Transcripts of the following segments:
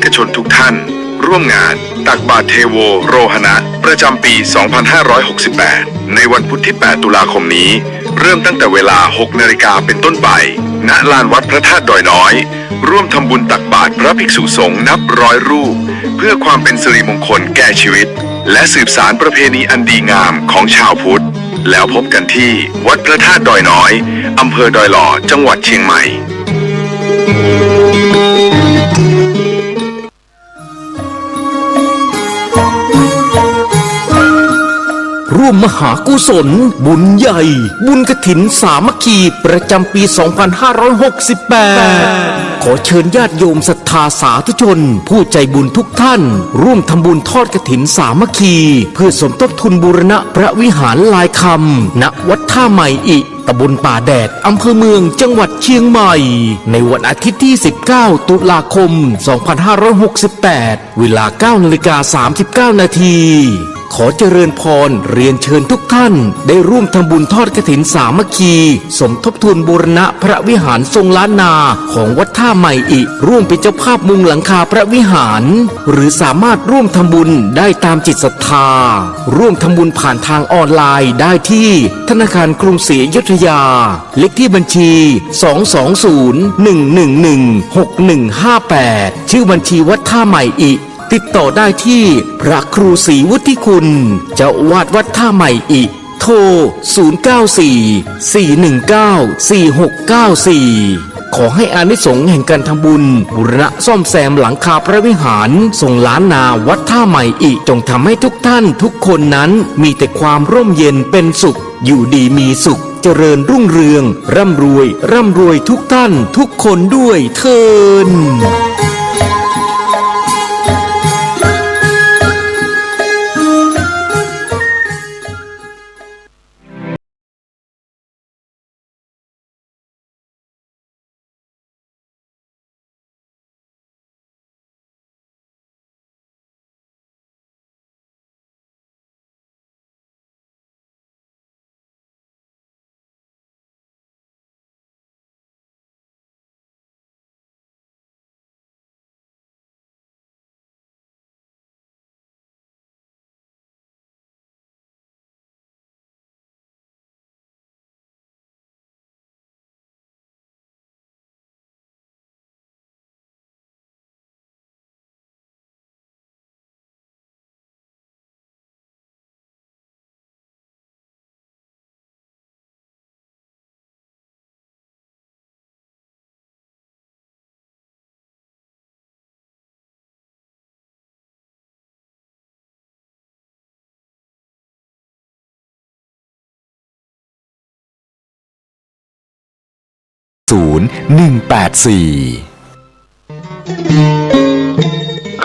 กชนทุกท่านร่วมงานตักบาตรเทโวโรหณะประจำปี 2568 ในวันพุธที่ 8 ตุลาคมนี้เริ่มตั้งแต่เวลา 6 นาฬิกาเป็นต้นไปณลานวัดพระธาตุดอยน้อยร่วมทำบุญตักบาตรพระภิกษุสงฆ์นับร้อยรูปเพื่อความเป็นสิริมงคลแก่ชีวิตและสืบสานประเพณีอันดีงามของชาวพุทธแล้วพบกันที่วัดพระธาตุดอยน้อยอำเภอดอยหล่อจังหวัดเชียงใหม่ร่วมมหากุศลบุญใหญ่บุญกฐินสามัคคีประจำปี 2568 ขอเชิญญาติโยมศรัทธาสาธุชนผู้ใจบุญทุกท่านร่วมทำบุญทอดกฐินสามัคคีเพื่อสมทบทุนบูรณะพระวิหารลายคำณวัดท่าใหม่อิตำบลป่าแดดอำเภอเมืองจังหวัดเชียงใหม่ในวันอาทิตย์ที่ 19 ตุลาคม 2568 เวลา 9:39 นาทีขอเจริญพรเรียนเชิญทุกท่านได้ร่วมทำบุญทอดกฐินสามัคคีสมทบทุนบูรณะพระวิหารทรงล้านนาของวัดท่าใหม่อิร่วมเป็นเจ้าภาพมุงหลังคาพระวิหารหรือสามารถร่วมทำบุญได้ตามจิตศรัทธาร่วมทำบุญผ่านทางออนไลน์ได้ที่ธนาคารกรุงศรีอยุธยาเลขที่บัญชี 220-111-6158 ชื่อบัญชีวัดท่าใหม่อิติดต่อได้ที่พระครูศรีวุฒิคุณเจ้าอาวาสวัดท่าใหม่อิโทร 094-419-4694 ขอให้อานิสงส์แห่งการทำบุญบูรณะซ่อมแซมหลังคาพระวิหารทรงล้านนาวัดท่าใหม่อิจงทำให้ทุกท่านทุกคนนั้นมีแต่ความร่มเย็นเป็นสุขอยู่ดีมีสุขเจริญรุ่งเรืองร่ำรวยทุกท่านทุกคนด้วยเถิด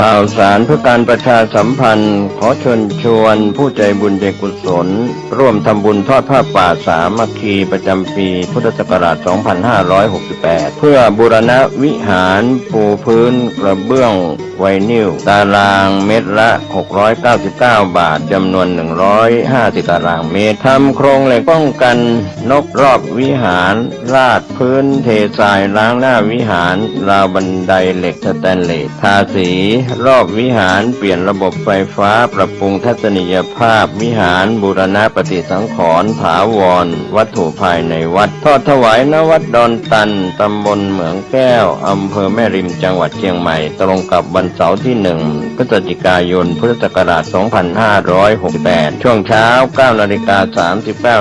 ข่าวสารเพื่อการประชาสัมพันธ์ขอเชิญชวนผู้ใจบุญใจกุศลร่วมทำบุญทอดผ้าป่าสามัคคีประจำปีพุทธศักราช 2568 เพื่อบูรณะวิหารปูพื้นกระเบื้องไวนิลตารางเมตรละ 699 บาทจำนวน 150 ตารางเมตรทำโครงเหล็กป้องกันนกรอบวิหารราดพื้นเททรายล้างหน้าวิหารราวบันไดเหล็กสแตนเลสทาสีรอบวิหารเปลี่ยนระบบไฟฟ้าปรับปรุงทัศนียภาพวิหารบูรณะปฏิสังขรณ์ถาวรวัตถุภายในวัดทอดถวายณวัดดอนตันตำบลเหมืองแก้วอำเภอแม่ริมจังหวัดเชียงใหม่ตรงกับวันเสาร์ที่ 1 พฤศจิกายนพุทธศักราช 2568 ช่วงเช้า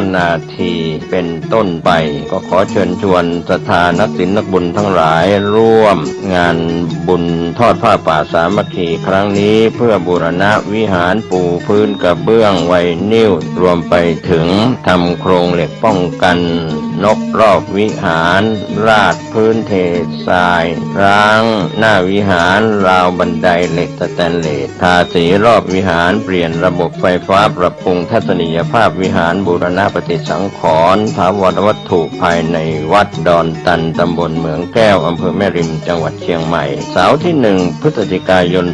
9:39 นาทีเป็นต้นไปก็ขอเชิญชวนศรัทธานักศีลนักบุญทั้งหลายร่วมงานบุญทอดผ้าป่าสามัคคีครั้งนี้เพื่อบูรณะวิหารปูพื้นกระเบื้องไวนิลรวมไปถึงทำโครงเหล็กป้องกันนกรอบวิหารราดพื้นเททรายร้างหน้าวิหารราวบันไดเหล็กสแตนเลสทาสีรอบวิหารเปลี่ยนระบบไฟฟ้าปรับปรุงทัศนียภาพวิหารบูรณะปฏิสังขรณ์ถาวรวัตถุภายในวัดดอนตันตำบลเหมืองแก้วอำเภอแม่ริมจังหวัดเชียงใหม่เสาร์ที่ 1 พฤศจิกายน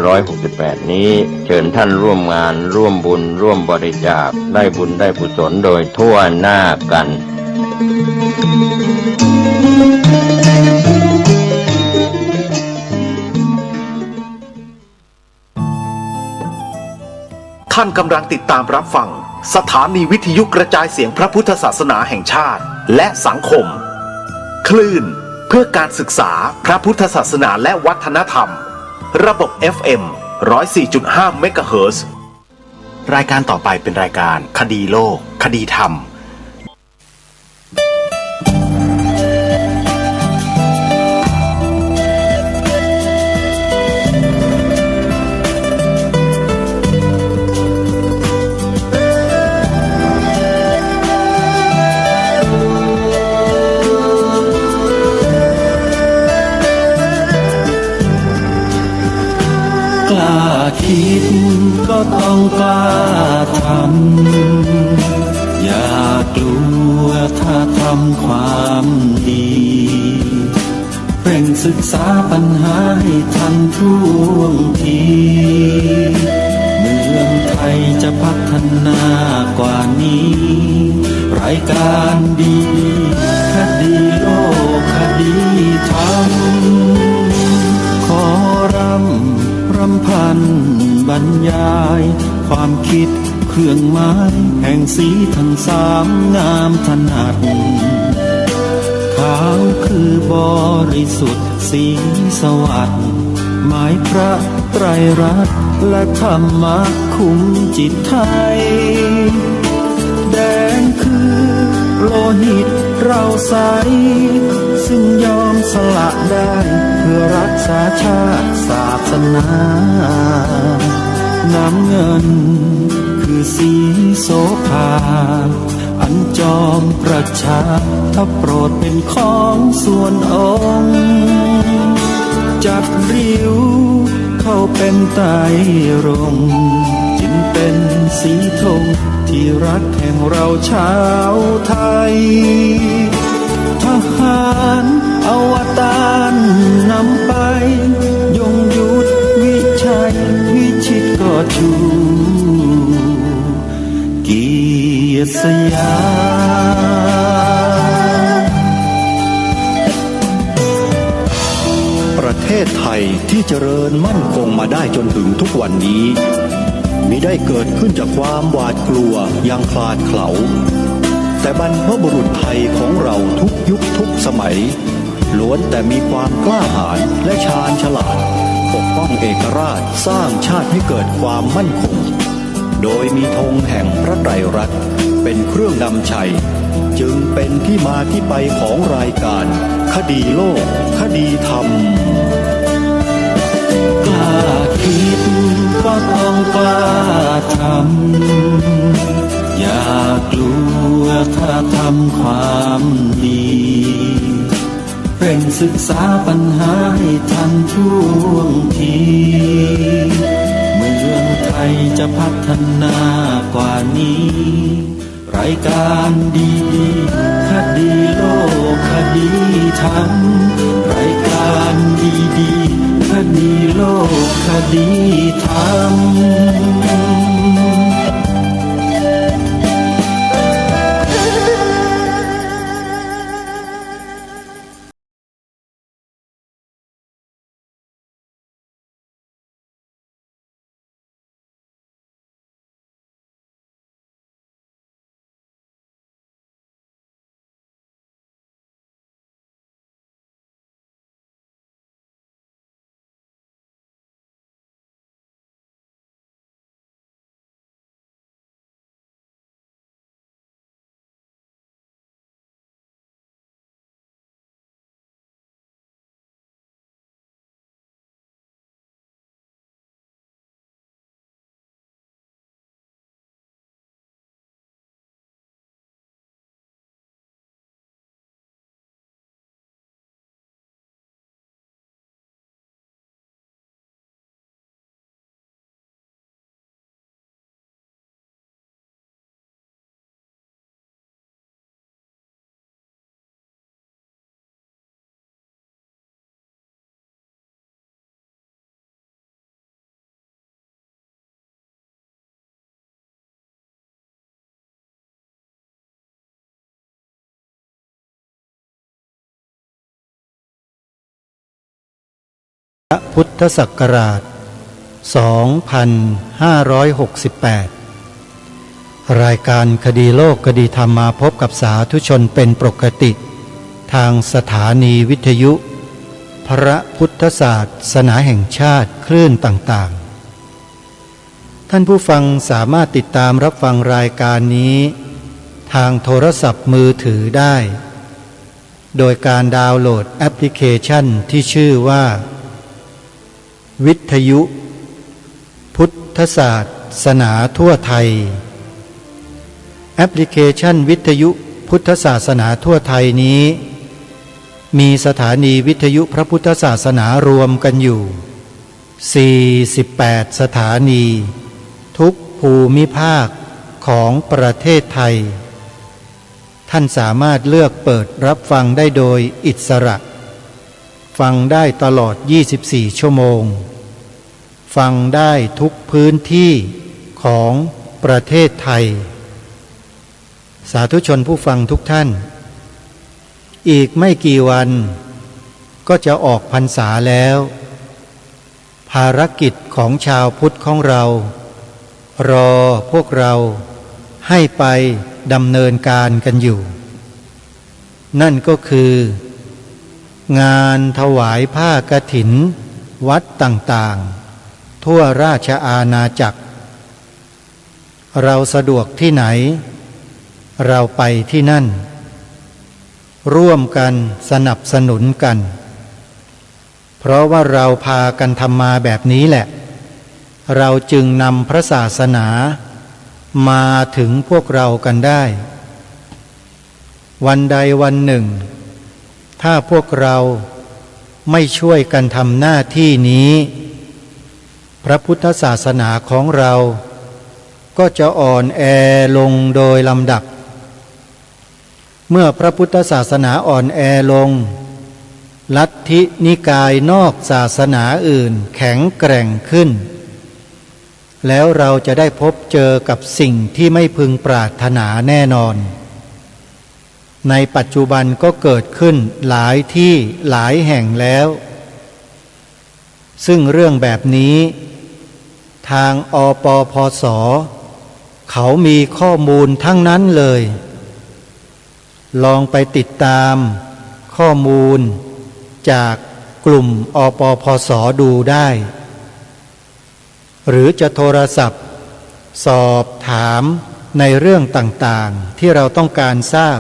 2568 นี้เชิญท่านร่วมงานร่วมบุญร่วมบริจาคได้บุญได้กุศลโดยทั่วหน้ากัน ท่านกำลังติดตามรับฟังสถานีวิทยุกระจายเสียงพระพุทธศาสนาแห่งชาติและสังคม คลื่นเพื่อการศึกษาพระพุทธศาสนาและวัฒนธรรม ระบบ FM 104.5 เมกะเฮิรตซ์ รายการต่อไปเป็นรายการคดีโลก คดีธรรม กล้าคิดก็ต้องกล้าทำอย่ากลัวถ้าทำความดีเร่งศึกษาปัญหาให้ทันท่วงทีเมืองไทยจะพัฒนากว่านี้รายการดีคดีโลกคดีธรรมขอรำพันบรรยายความคิดเครื่องหมายแห่งสีทั้งสามงามถนัดขาวคือบริสุทธิ์สีสวัสดิ์หมายพระไตรรัตน์และธรรมะคุมจิตไทยแดงคือโลหิตเราใสซึ่งยอมสละได้เพื่อรักษาชาติศาสนาน้ำเงินคือสีโสภาอันจอมประชาถ้าโปรดเป็นของส่วนองค์จัดริ้วเข้าเป็นไตรรงค์จึงเป็นสีธงที่รักแห่งเราชาวไทยทหารอวตารนำไปยงยุทธวิชัยวิชิตก็ชูเกียรติสยามประเทศไทยที่เจริญมั่นคงมาได้จนถึงทุกวันนี้มิได้เกิดขึ้นจากความหวาดกลัวอย่างคลาดเขลาแต่บรรพบุรุษไทยของเราทุกยุคทุกสมัยล้วนแต่มีความกล้าหาญและชาญฉลาดปกป้องเอกราชสร้างชาติให้เกิดความมั่นคงโดยมีธงแห่งพระไตรรัตน์เป็นเครื่องนำชัยจึงเป็นที่มาที่ไปของรายการคดีโลกคดีธรรมกล้าคิดก็ต้องกล้าทำอย่ากลัวถ้าทำความดีเร่งศึกษาปัญหาให้ทันท่วงทีเมืองไทยจะพัฒนากว่านี้รายการดีคดีโลกคดีธรรมรายการดีคดีโลกคดีธรรมพุทธศักราช 2568 รายการคดีโลกคดีธรรมมาพบกับสาธุชนเป็นปกติทางสถานีวิทยุพระพุทธศาสนาแห่งชาติคลื่นต่างๆท่านผู้ฟังสามารถติดตามรับฟังรายการนี้ทางโทรศัพท์มือถือได้โดยการดาวน์โหลดแอปพลิเคชันที่ชื่อว่าวิทยุพุทธศาสนาทั่วไทยแอปพลิเคชันวิทยุพุทธศาสนาทั่วไทยนี้มีสถานีวิทยุพระพุทธศาสนารวมกันอยู่48สถานีทุกภูมิภาคของประเทศไทยท่านสามารถเลือกเปิดรับฟังได้โดยอิสระฟังได้ตลอด24ชั่วโมงฟังได้ทุกพื้นที่ของประเทศไทยสาธุชนผู้ฟังทุกท่านอีกไม่กี่วันก็จะออกพรรษาแล้วภารกิจของชาวพุทธของเรารอพวกเราให้ไปดำเนินการกันอยู่นั่นก็คืองานถวายผ้ากฐินวัดต่างๆทั่วราชอาณาจักรเราสะดวกที่ไหนเราไปที่นั่นร่วมกันสนับสนุนกันเพราะว่าเราพากันทำมาแบบนี้แหละเราจึงนำพระศาสนามาถึงพวกเรากันได้วันใดวันหนึ่งถ้าพวกเราไม่ช่วยกันทำหน้าที่นี้พระพุทธศาสนาของเราก็จะอ่อนแอลงโดยลำดับเมื่อพระพุทธศาสนาอ่อนแอลงลัทธินิกายนอกศาสนาอื่นแข็งแกร่งขึ้นแล้วเราจะได้พบเจอกับสิ่งที่ไม่พึงปรารถนาแน่นอนในปัจจุบันก็เกิดขึ้นหลายที่หลายแห่งแล้วซึ่งเรื่องแบบนี้ทางอปพส.เขามีข้อมูลทั้งนั้นเลยลองไปติดตามข้อมูลจากกลุ่มอปพส.ดูได้หรือจะโทรศัพท์สอบถามในเรื่องต่างๆที่เราต้องการทราบ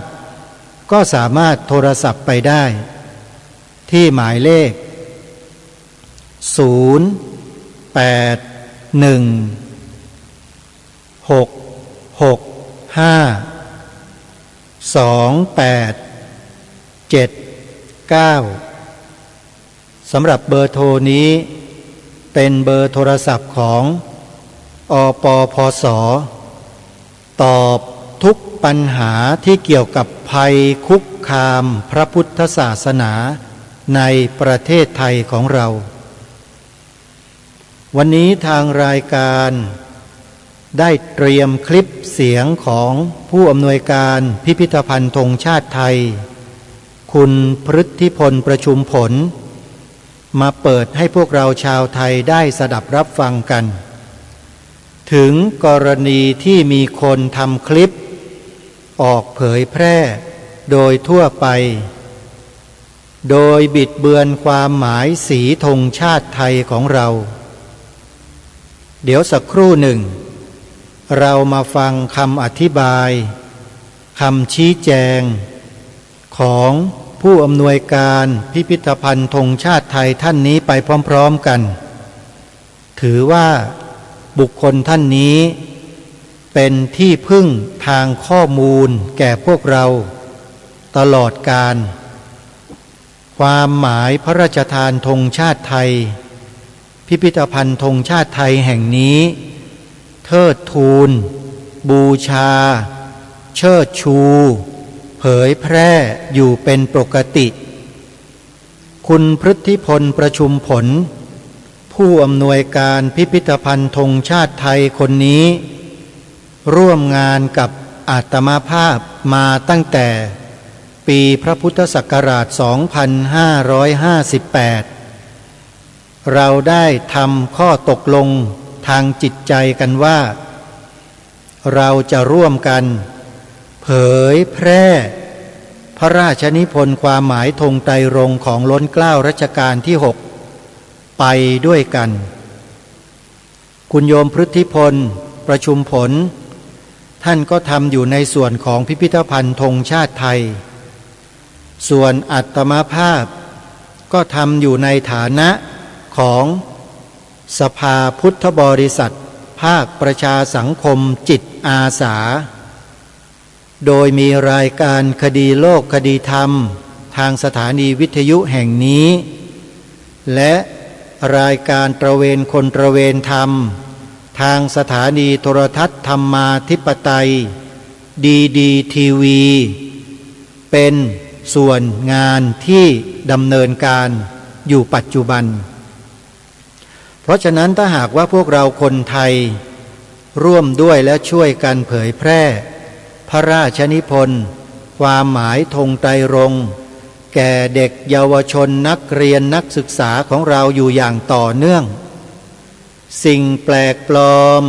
ก็สามารถโทรศัพท์ไปได้ที่หมายเลข0816652879สำหรับเบอร์โทรนี้เป็นเบอร์โทรศัพท์ของอปพส.ตอบทุกปัญหาที่เกี่ยวกับภัยคุกคามพระพุทธศาสนาในประเทศไทยของเราวันนี้ทางรายการได้เตรียมคลิปเสียงของผู้อำนวยการพิพิธภัณฑ์ธงชาติไทยคุณพฤทธิพลประชุมผลมาเปิดให้พวกเราชาวไทยได้สดับรับฟังกันถึงกรณีที่มีคนทำคลิปออกเผยแพร่โดยทั่วไปโดยบิดเบือนความหมายสีธงชาติไทยของเราเดี๋ยวสักครู่หนึ่งเรามาฟังคำอธิบายคำชี้แจงของผู้อำนวยการพิพิธภัณฑ์ธงชาติไทยท่านนี้ไปพร้อมๆกันถือว่าบุคคลท่านนี้เป็นที่พึ่งทางข้อมูลแก่พวกเราตลอดกาลความหมายพระราชทานธงชาติไทยพิพิธภัณฑ์ธงชาติไทยแห่งนี้เทิดทูนบูชาเชิดชูเผยแพร่อยู่เป็นปกติคุณพฤทธิพลประชุมผลผู้อำนวยการพิพิธภัณฑ์ธงชาติไทยคนนี้ร่วมงานกับอาตมาภาพมาตั้งแต่ปีพระพุทธศักราช 2558 เราได้ทำข้อตกลงทางจิตใจกันว่าเราจะร่วมกันเผยแพร่พระราชนิพนธ์ความหมายธงไตรรงค์ของล้นเกล้ารัชกาลที่ 6ไปด้วยกันคุณโยมพฤทธิพลประชุมผลท่านก็ทำอยู่ในส่วนของพิพิธภัณฑ์ธงชาติไทยส่วนอาตมาภาพก็ทำอยู่ในฐานะของสภาพุทธบริษัทภาคประชาสังคมจิตอาสาโดยมีรายการคดีโลกคดีธรรมทางสถานีวิทยุแห่งนี้และรายการตระเวนคนตระเวนธรรมทางสถานีโทรทัศน์ธรรมาธิปไตยดีทีวีเป็นส่วนงานที่ดำเนินการอยู่ปัจจุบันเพราะฉะนั้นถ้าหากว่าพวกเราคนไทยร่วมด้วยและช่วยกันเผยแพร่พระราชนิพนธ์ความหมายธงไตรรงค์แก่เด็กเยาวชนนักเรียนนักศึกษาของเราอยู่อย่างต่อเนื่องสิ่งแปลกปลอม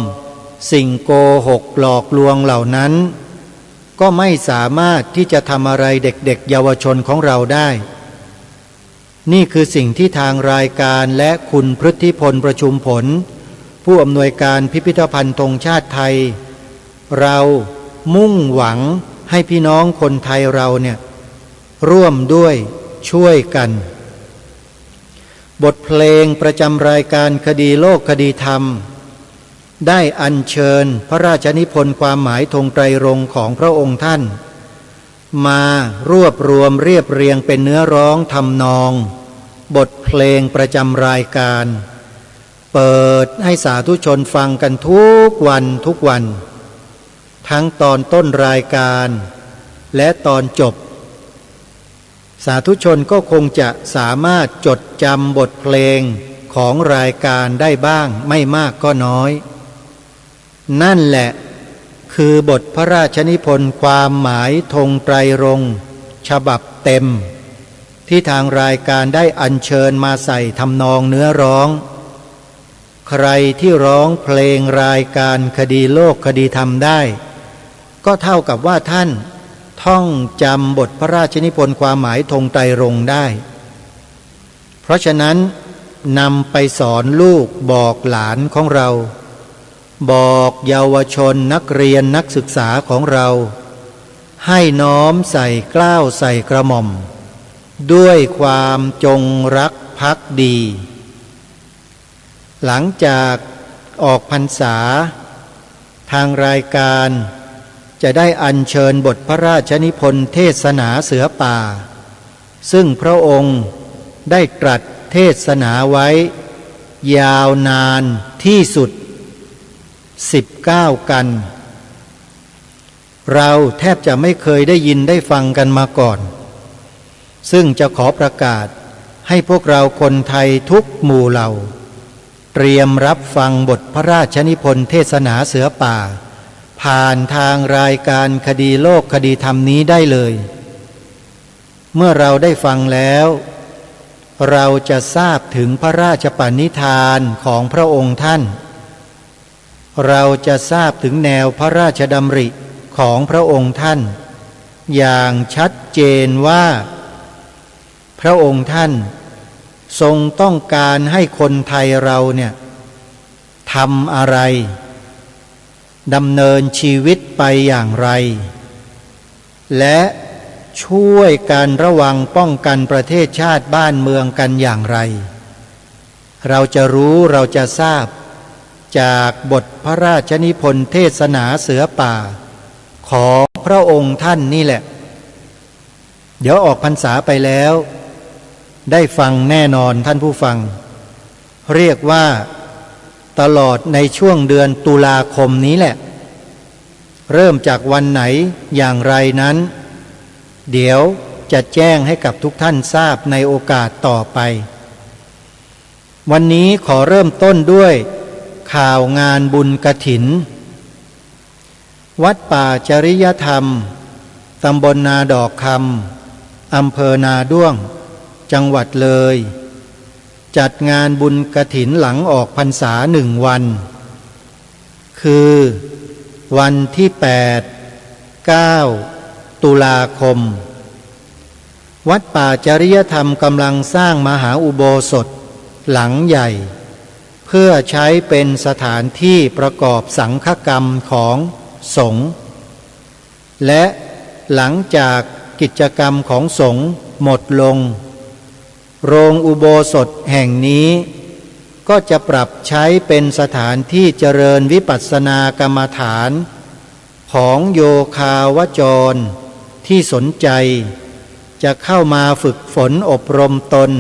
สิ่งโกหกหลอกลวงเหล่านั้นก็ไม่สามารถที่จะทำอะไรเด็กๆเยาวชนของเราได้นี่คือสิ่งที่ทางรายการและคุณพฤทธิพลประชุมผลผู้อำนวยการพิพิธภัณฑ์ธงชาติไทยเรามุ่งหวังให้พี่น้องคนไทยเราเนี่ยร่วมด้วยช่วยกันบทเพลงประจำรายการคดีโลกคดีธรรมได้อัญเชิญพระราชนิพนธ์ความหมายธงไตรรงค์ของพระองค์ท่านมารวบรวมเรียบเรียงเป็นเนื้อร้องทำนองบทเพลงประจำรายการเปิดให้สาธุชนฟังกันทุกวันทั้งตอนต้นรายการและตอนจบสาธุชนก็คงจะสามารถจดจำบทเพลงของรายการได้บ้างไม่มากก็น้อยนั่นแหละคือบทพระราชนิพนธ์ความหมายธงไตรรงค์ฉบับเต็มที่ทางรายการได้อัญเชิญมาใส่ทำนองเนื้อร้องใครที่ร้องเพลงรายการคดีโลกคดีธรรมได้ก็เท่ากับว่าท่านท่องจำบทพระราชนิพนธ์ความหมายธงไตรรงค์ได้เพราะฉะนั้นนำไปสอนลูกบอกหลานของเราบอกเยาวชนนักเรียนนักศึกษาของเราให้น้อมใส่เกล้าใส่กระหม่อมด้วยความจงรักภักดีหลังจากออกพรรษาทางรายการจะได้อัญเชิญบทพระราชนิพนธ์เทศนาเสือป่าซึ่งพระองค์ได้ตรัสเทศนาไว้ยาวนานที่สุด19 กันเราแทบจะไม่เคยได้ยินได้ฟังกันมาก่อนซึ่งจะขอประกาศให้พวกเราคนไทยทุกหมู่เหล่าเตรียมรับฟังบทพระราชนิพนธ์เทศนาเสือป่าผ่านทางรายการคดีโลกคดีธรรมนี้ได้เลยเมื่อเราได้ฟังแล้วเราจะทราบถึงพระราชปณิธานของพระองค์ท่านเราจะทราบถึงแนวพระราชดำริของพระองค์ท่านอย่างชัดเจนว่าพระองค์ท่านทรงต้องการให้คนไทยเราเนี่ยทำอะไรดำเนินชีวิตไปอย่างไรและช่วยกันระวังป้องกันประเทศชาติบ้านเมืองกันอย่างไรเราจะรู้เราจะทราบจากบทพระราชนิพนธ์เทศนาเสือป่าของพระองค์ท่านนี่แหละเดี๋ยวออกพรรษาไปแล้วได้ฟังแน่นอนท่านผู้ฟังเรียกว่าตลอดในช่วงเดือนตุลาคมนี้แหละเริ่มจากวันไหนอย่างไรนั้นเดี๋ยวจะแจ้งให้กับทุกท่านทราบในโอกาสต่อไปวันนี้ขอเริ่มต้นด้วยข่าวงานบุญกฐินวัดป่าจริยธรรมตำบลนาดอกคำอำเภอนาด้วงจังหวัดเลย จัดงานบุญกฐินหลังออกพรรษา1 วันคือวันที่8 9 ตุลาคมวัดป่าจริยธรรมกำลังสร้างมหาอุโบสถหลังใหญ่เพื่อใช้เป็นสถานที่ประกอบสังฆกรรมของสงฆ์และหลังจากกิจกรรมของสงฆ์หมดลงโรงอุโบสถแห่งนี้ก็จะปรับใช้เป็นสถานที่เจริญวิปัสสนากรรมฐานของโยคาวจรที่สนใจจะเข้ามาฝึกฝนอบรมตน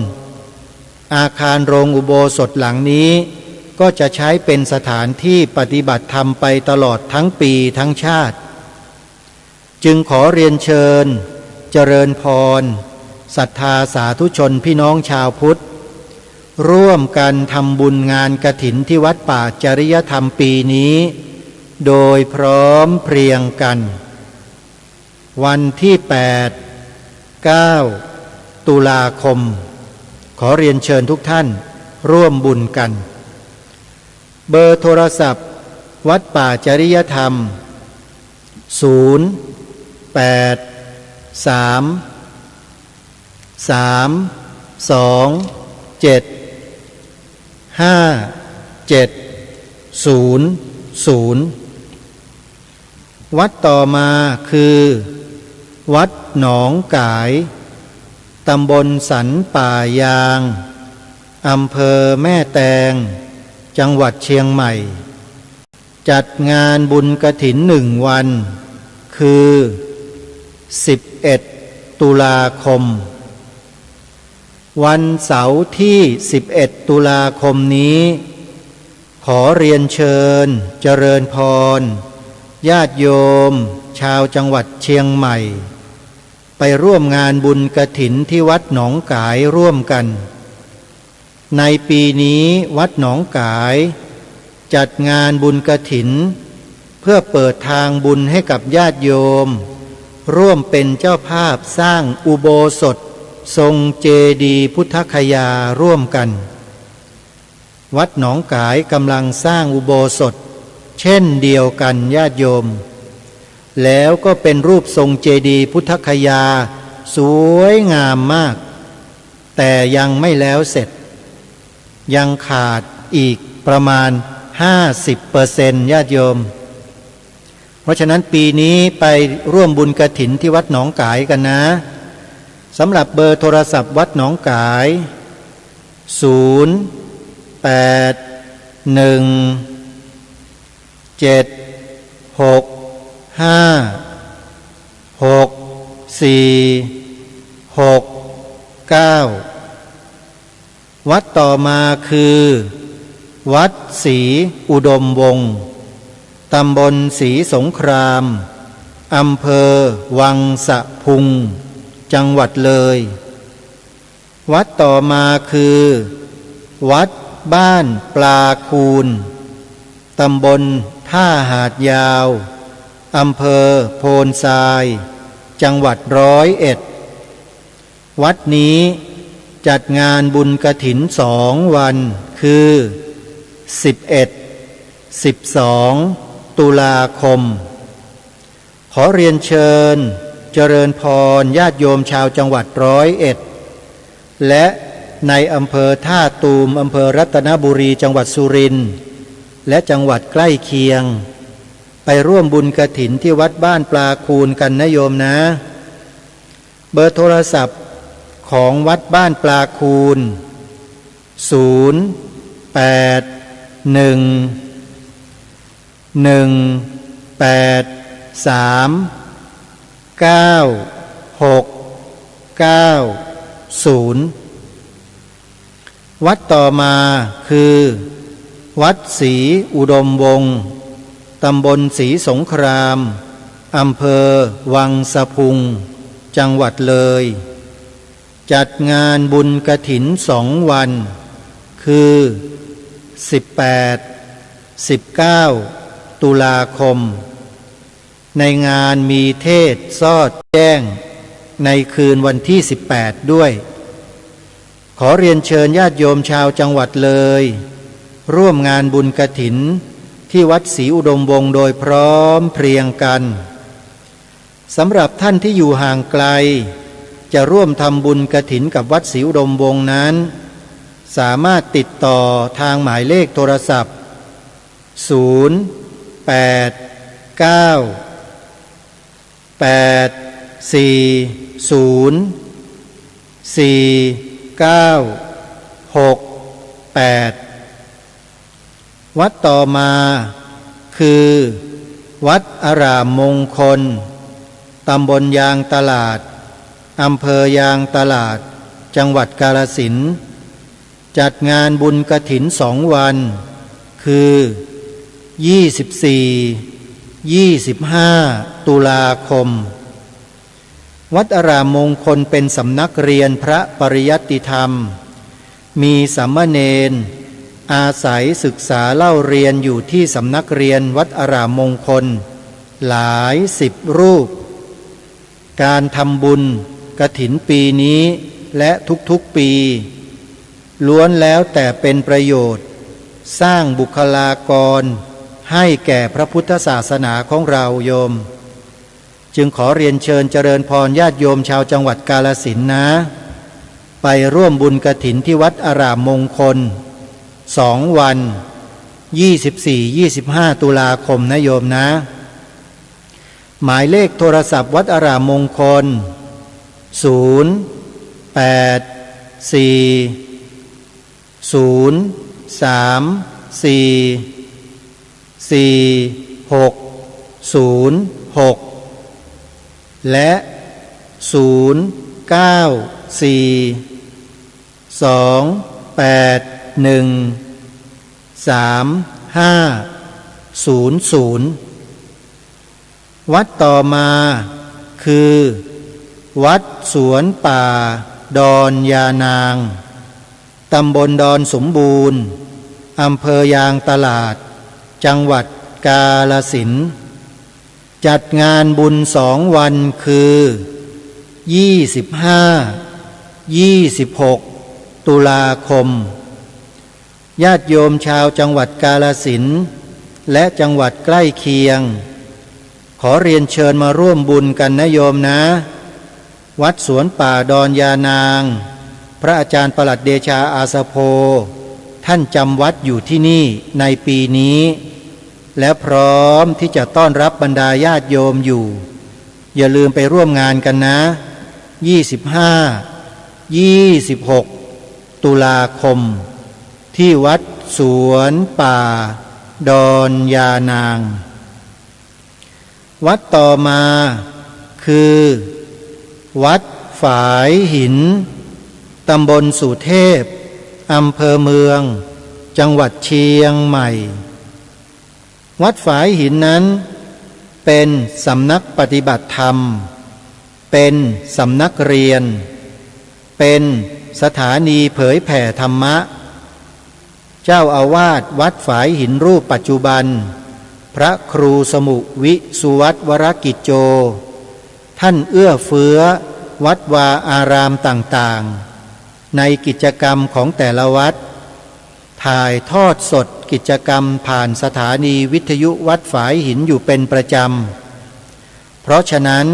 อาคารโรงอุโบสถหลังนี้ก็จะใช้เป็นสถานที่ปฏิบัติธรรมไปตลอดทั้งปีทั้งชาติจึงขอเรียนเชิญเจริญพรศรัทธาสาธุชนพี่น้องชาวพุทธร่วมกันทำบุญงานกฐินที่วัดป่าจริยธรรมปีนี้โดยพร้อมเพรียงกันวันที่8 9 ตุลาคมขอเรียนเชิญทุกท่านร่วมบุญกันเบอร์โทรศัพท์วัดป่าจริยธรรม0 8 3 3 2 7 5 7 0 0วัดต่อมาคือวัดหนองกายตำบลสันป่ายางอำเภอแม่แตงจังหวัดเชียงใหม่จัดงานบุญกฐิน1 วันคือ11 ตุลาคมวันเสาร์ที่11 ตุลาคมนี้ขอเรียนเชิญเจริญพรญาติโยมชาวจังหวัดเชียงใหม่ไปร่วมงานบุญกฐินที่วัดหนองกายร่วมกันในปีนี้วัดหนองกายจัดงานบุญกฐินเพื่อเปิดทางบุญให้กับญาติโยมร่วมเป็นเจ้าภาพสร้างอุโบสถทรงเจดีย์พุทธคยาร่วมกันวัดหนองกายกำลังสร้างอุโบสถเช่นเดียวกันญาติโยมแล้วก็เป็นรูปทรงเจดีย์พุทธคยาสวยงามมากแต่ยังไม่แล้วเสร็จยังขาดอีกประมาณ 50% ญาติโยมเพราะฉะนั้นปีนี้ไปร่วมบุญกฐินที่วัดหนองกายกันนะสำหรับเบอร์โทรศัพท์วัดหนองกาย0 8 1 7 6 5 6 4 6 9วัดต่อมาคือวัดศรีอุดมวงศ์ตำบลศรีสงครามอำเภอวังสะพุงจังหวัดเลยวัดต่อมาคือวัดบ้านปลาคูนตำบลท่าหาดยาวอำเภอโพนทรายจังหวัด101วัดนี้จัดงานบุญกฐิน2 วันคือ11 12 ตุลาคมขอเรียนเชิญเจริญพรญาติโยมชาวจังหวัด101และในอำเภอท่าตูมอำเภอรัตนบุรีจังหวัดสุรินทร์และจังหวัดใกล้เคียงไปร่วมบุญกฐินที่วัดบ้านปลาคูนกันนะโยมนะเบอร์โทรศัพท์ของวัดบ้านปลาคูน0 8 1 1 8 3 9 6 9 0วัดต่อมาคือวัดศรีอุดมวงศ์ตำบลศรีสงครามอำเภอวังสะพุงจังหวัดเลยจัดงานบุญกฐิน2 วันคือ18 19 ตุลาคมในงานมีเทศน์สอดแจ้งในคืนวันที่18ด้วยข อเรียนเชิญญาติโยมชาวจังหวัดเลยร่วมงานบุญกฐินที่วัดศรีอุดมวงศ์โดยพร้อมเพรียงกันสำหรับท่านที่อยู่ห่างไกลจะร่วมทำบุญกฐินกับวัดศรีอุดมวงศ์นั้นสามารถติดต่อทางหมายเลขโทรศัพท์วัดต่อมาคือวัดอารามมงคลตำบลยางตลาดอำเภอยางตลาดจังหวัดกาฬสินธุ์จัดงานบุญกฐิน2 วันคือ24-25 ตุลาคมวัดอารามมงคลเป็นสำนักเรียนพระปริยัติธรรมมีสามเณรอาศัยศึกษาเล่าเรียนอยู่ที่สำนักเรียนวัดอารามมงคลหลาย10 รูปการทำบุญกฐินปีนี้และทุกๆปีล้วนแล้วแต่เป็นประโยชน์สร้างบุคลากรให้แก่พระพุทธศาสนาของเราโยมจึงขอเรียนเชิญเจริญพรญาติโยมชาวจังหวัดกาฬสินธุ์นะไปร่วมบุญกฐินที่วัดอารามมงคล2 วัน24-25 ตุลาคมนะโยมนะหมายเลขโทรศัพท์วัดอารามมงคล084-034-4606และ094-281-3500วัดต่อมาคือวัดสวนป่าดอนยานางตำบลดอนสมบูรณ์อำเภอยางตลาดจังหวัดกาฬสินธุ์จัดงานบุญ2 วันคือ25-26 ตุลาคมญาติโยมชาวจังหวัดกาฬสินธุ์และจังหวัดใกล้เคียงขอเรียนเชิญมาร่วมบุญกันนะโยมนะวัดสวนป่าดอนยานางพระอาจารย์ปลัดเดชาอาสโพท่านจำวัดอยู่ที่นี่ในปีนี้และพร้อมที่จะต้อนรับบรรดาญาติโยมอยู่อย่าลืมไปร่วมงานกันนะ25-26 ตุลาคมที่วัดสวนป่าดอนยานางวัดต่อมาคือวัดฝายหินตำบลสุเทพอำเภอเมืองจังหวัดเชียงใหม่วัดฝายหินนั้นเป็นสำนักปฏิบัติธรรมเป็นสำนักเรียนเป็นสถานีเผยแผ่ธรรมะเจ้าอาวาสวัดฝายหินรูปปัจจุบันพระครูสมุวิสุวัตวรกิจโจท่านเอื้อเฟื้อวัดวาอารามต่างๆในกิจกรรมของแต่ละวัดถ่ายทอดสดกิจกรรมผ่านสถานีวิทยุวัดฝายหินอยู่เป็นประจำเพราะฉะนั้น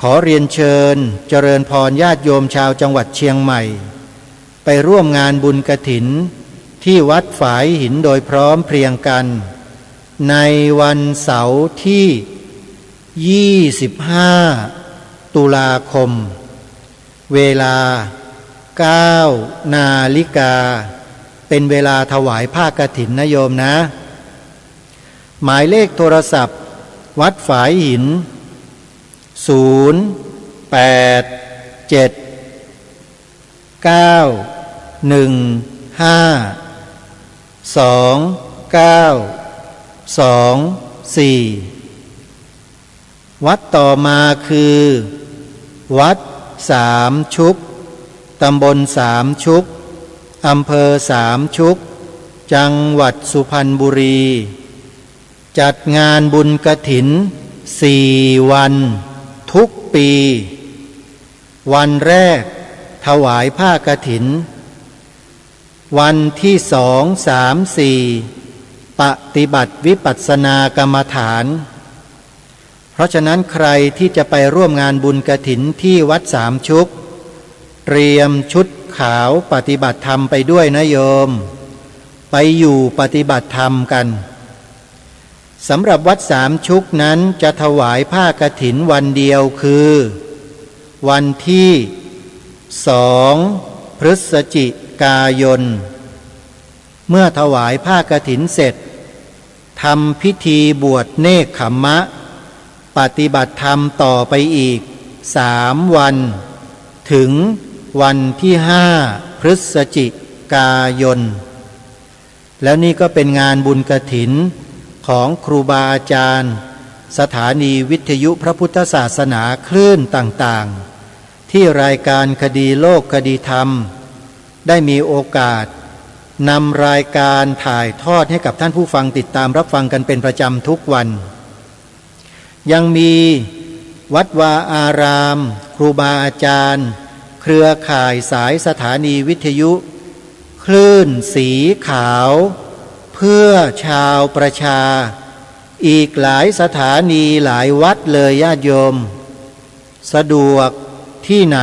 ขอเรียนเชิญเจริญพรญาติโยมชาวจังหวัดเชียงใหม่ไปร่วมงานบุญกฐินที่วัดฝายหินโดยพร้อมเพรียงกันในวันเสาร์ที่25 ตุลาคมเวลา 9 นาฬิกาเป็นเวลาถวายผ้ากฐินนะโยมนะหมายเลขโทรศัพท์วัดฝายหิน087-915-2924วัดต่อมาคือวัดสามชุกตำบลสามชุกอำเภอสามชุกจังหวัดสุพรรณบุรีจัดงานบุญกฐิน4 วันทุกปีวันแรก ถวายผ้ากฐินวันที่2, 3, 4ปฏิบัติวิปัสสนากรรมฐานเพราะฉะนั้นใครที่จะไปร่วมงานบุญกฐินที่วัดสามชุกเตรียมชุดขาวปฏิบัติธรรมไปด้วยนะโยมไปอยู่ปฏิบัติธรรมกันสำหรับวัดสามชุกนั้นจะถวายผ้ากฐินวันเดียวคือวันที่2 พฤศจิกายนเมื่อถวายผ้ากฐินเสร็จทำพิธีบวชเนกขัมมะปฏิบัติธรรมต่อไปอีก3 วันถึงวันที่5 พฤศจิกายนแล้วนี่ก็เป็นงานบุญกฐินของครูบาอาจารย์สถานีวิทยุพระพุทธศาสนาคลื่นต่างๆที่รายการคดีโลกคดีธรรมได้มีโอกาสนำรายการถ่ายทอดให้กับท่านผู้ฟังติดตามรับฟังกันเป็นประจำทุกวันยังมีวัดวาอารามครูบาอาจารย์เครือข่ายสายสถานีวิทยุคลื่นสีขาวเพื่อชาวประชาอีกหลายสถานีหลายวัดเลยญาติโยมสะดวกที่ไหน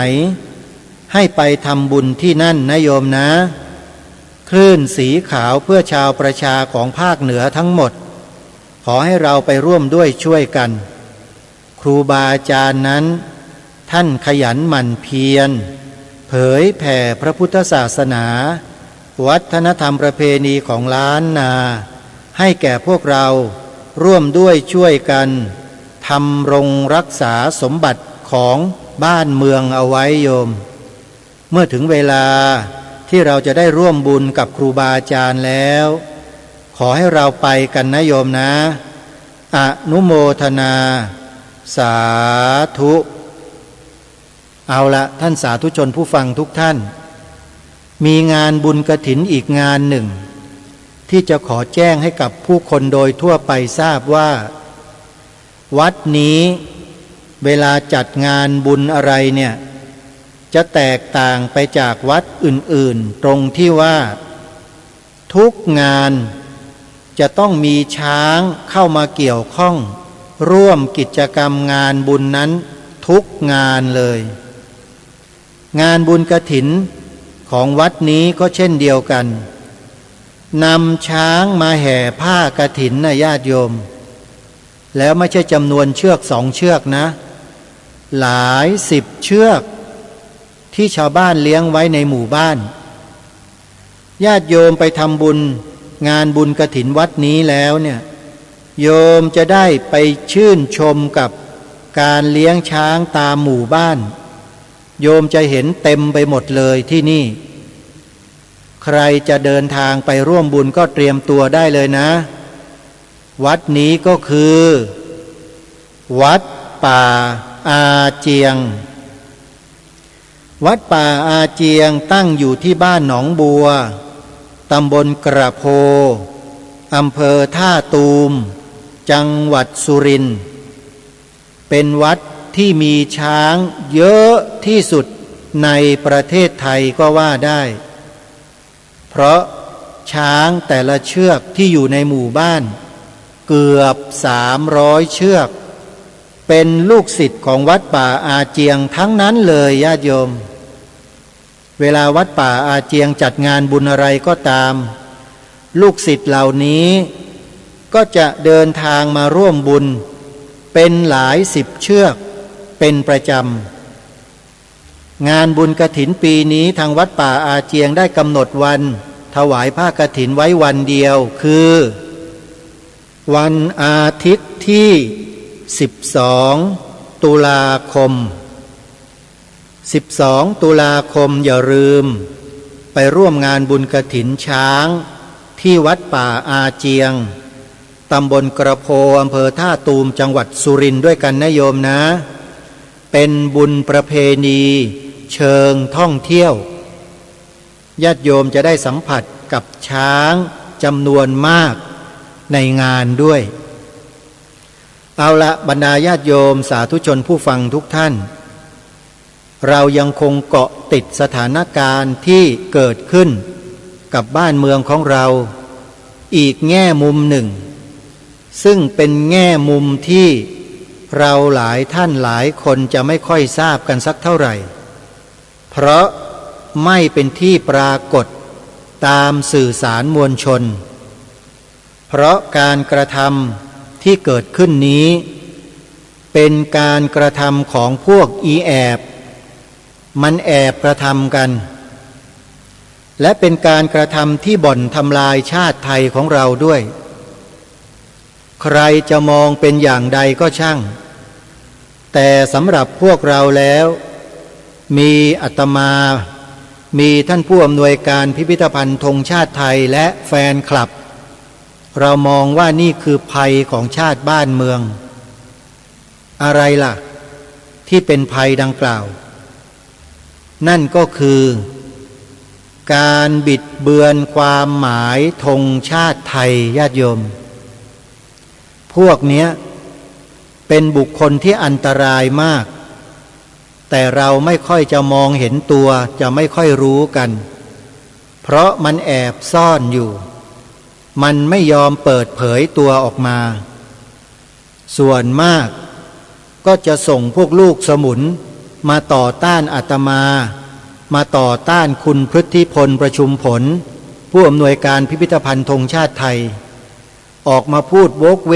ให้ไปทำบุญที่นั่นนะโยมนะคลื่นสีขาวเพื่อชาวประชาของภาคเหนือทั้งหมดขอให้เราไปร่วมด้วยช่วยกันครูบาอาจารย์นั้นท่านขยันหมั่นเพียรเผยแผ่พระพุทธศาสนาวัฒนธรรมประเพณีของล้านนาให้แก่พวกเราร่วมด้วยช่วยกันทำรงรักษาสมบัติของบ้านเมืองเอาไว้โยมเมื่อถึงเวลาที่เราจะได้ร่วมบุญกับครูบาอาจารย์แล้วขอให้เราไปกันนะโยมนะอนุโมทนาสาธุเอาละท่านสาธุชนผู้ฟังทุกท่านมีงานบุญกฐินอีกงานหนึ่งที่จะขอแจ้งให้กับผู้คนโดยทั่วไปทราบว่าวัดนี้เวลาจัดงานบุญอะไรเนี่ยจะแตกต่างไปจากวัดอื่นๆตรงที่ว่าทุกงานจะต้องมีช้างเข้ามาเกี่ยวข้องร่วมกิจกรรมงานบุญนั้นทุกงานเลยงานบุญกฐินของวัดนี้ก็เช่นเดียวกันนำช้างมาแห่ผ้ากฐินนะญาติโยมแล้วไม่ใช่จำนวนเชือก2 เชือกนะหลาย10 เชือกที่ชาวบ้านเลี้ยงไว้ในหมู่บ้านญาติโยมไปทำบุญงานบุญกฐินวัดนี้แล้วเนี่ยโยมจะได้ไปชื่นชมกับการเลี้ยงช้างตามหมู่บ้านโยมจะเห็นเต็มไปหมดเลยที่นี่ใครจะเดินทางไปร่วมบุญก็เตรียมตัวได้เลยนะวัดนี้ก็คือวัดป่าอาเจียงวัดป่าอาเจียงตั้งอยู่ที่บ้านหนองบัวตำบลกระโพอำเภอท่าตูมจังหวัดสุรินทร์เป็นวัดที่มีช้างเยอะที่สุดในประเทศไทยก็ว่าได้เพราะช้างแต่ละเชือกที่อยู่ในหมู่บ้านเกือบ300 เชือกเป็นลูกศิษย์ของวัดป่าอาเจียงทั้งนั้นเลยญาติโยมเวลาวัดป่าอาเจียงจัดงานบุญอะไรก็ตามลูกศิษย์เหล่านี้ก็จะเดินทางมาร่วมบุญเป็นหลาย10 เชือกเป็นประจำงานบุญกฐินปีนี้ทางวัดป่าอาเจียงได้กำหนดวันถวายผ้ากฐินไว้วันเดียวคือวันอาทิตย์ที่12 ตุลาคม12 ตุลาคมอย่าลืมไปร่วมงานบุญกฐินช้างที่วัดป่าอาเจียงตำบลกระโพอำเภอท่าตูมจังหวัดสุรินทร์ด้วยกันนะโยมนะเป็นบุญประเพณีเชิงท่องเที่ยวญาติโยมจะได้สัมผัสกับช้างจำนวนมากในงานด้วยเอาละบรรดาญาติโยมสาธุชนผู้ฟังทุกท่าน เรายังคงเกาะติดสถานการณ์ที่เกิดขึ้นกับบ้านเมืองของเราอีกแง่มุมหนึ่งซึ่งเป็นแง่มุมที่เราหลายท่านหลายคนจะไม่ค่อยทราบกันสักเท่าไหร่เพราะไม่เป็นที่ปรากฏตามสื่อสารมวลชนเพราะการกระทำที่เกิดขึ้นนี้เป็นการกระทำของพวกอีแอบมันแอบกระทำกันและเป็นการกระทำที่บ่อนทำลายชาติไทยของเราด้วยใครจะมองเป็นอย่างใดก็ช่างแต่สำหรับพวกเราแล้วมีอาตมามีท่านผู้อำนวยการพิพิธภัณฑ์ธงชาติไทยและแฟนคลับเรามองว่านี่คือภัยของชาติบ้านเมืองอะไรล่ะที่เป็นภัยดังกล่าวนั่นก็คือการบิดเบือนความหมายธงชาติไทยญาติโยมพวกเนี้ยเป็นบุคคลที่อันตรายมากแต่เราไม่ค่อยจะมองเห็นตัวจะไม่ค่อยรู้กันเพราะมันแอบซ่อนอยู่มันไม่ยอมเปิดเผยตัวออกมาส่วนมากก็จะส่งพวกลูกสมุนมาต่อต้านอาตมาต่อต้านคุณพฤทธิพลประชุมผลผู้อำนวยการพิพิธภัณฑ์ธงชาติไทยออกมาพูดโวกเ